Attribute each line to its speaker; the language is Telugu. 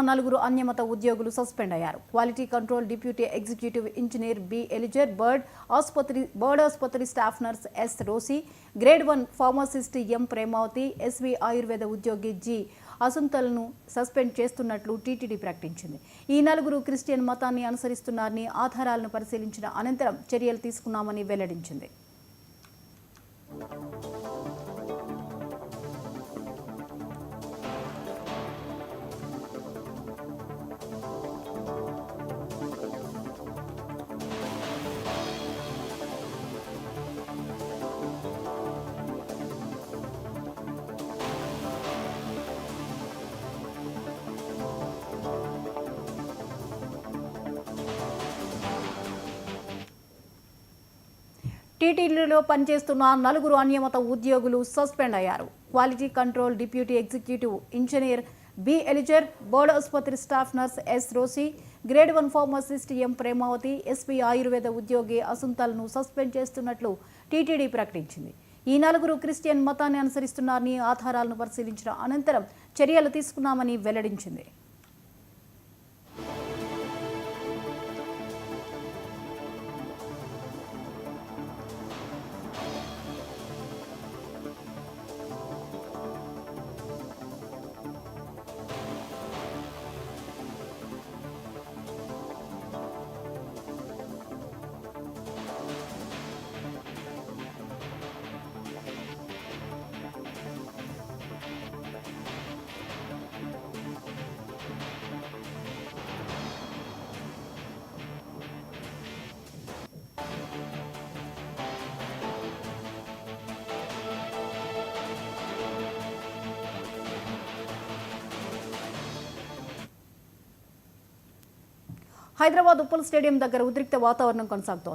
Speaker 1: నలుగురు అన్యమత ఉద్యోగులు సస్పెండ్ అయ్యారు. Quality control deputy executive engineer B Elizer, BIRRD ఆసుపత్రి staff nurse S Rosy, grade 1 pharmacist M Premavathi, SV Ayurveda ఉద్యోగి జి అసుంతలను సస్పెండ్ చేస్తున్నట్లు టీటీడీ ప్రకటించింది. ఈ నలుగురు క్రిస్టియన్ మతాన్ని అనుసరిస్తున్నారని ఆధారాలను పరిశీలించిన అనంతరం చర్యలు తీసుకున్నామని వెల్లడించింది. టీటీడీలో పనిచేస్తున్న నలుగురు అన్యమత ఉద్యోగులు సస్పెండ్ అయ్యారు. Quality control deputy executive engineer B Elizer, BIRRD ఆసుపత్రి staff nurse S Rosy, grade 1 pharmacist M Premavathi, SP Ayurveda ఉద్యోగి అసుంతలను సస్పెండ్ చేస్తున్నట్లు టీటీడీ ప్రకటించింది. ఈ నలుగురు క్రిస్టియన్ మతాన్ని అనుసరిస్తున్నారని ఆధారాలను పరిశీలించిన అనంతరం చర్యలు తీసుకున్నామని వెల్లడించింది. హైదరాబాద్ ఉప్పల్ స్టేడియం దగ్గర ఉద్రిక్త వాతావరణం కొనసాగుతోంది.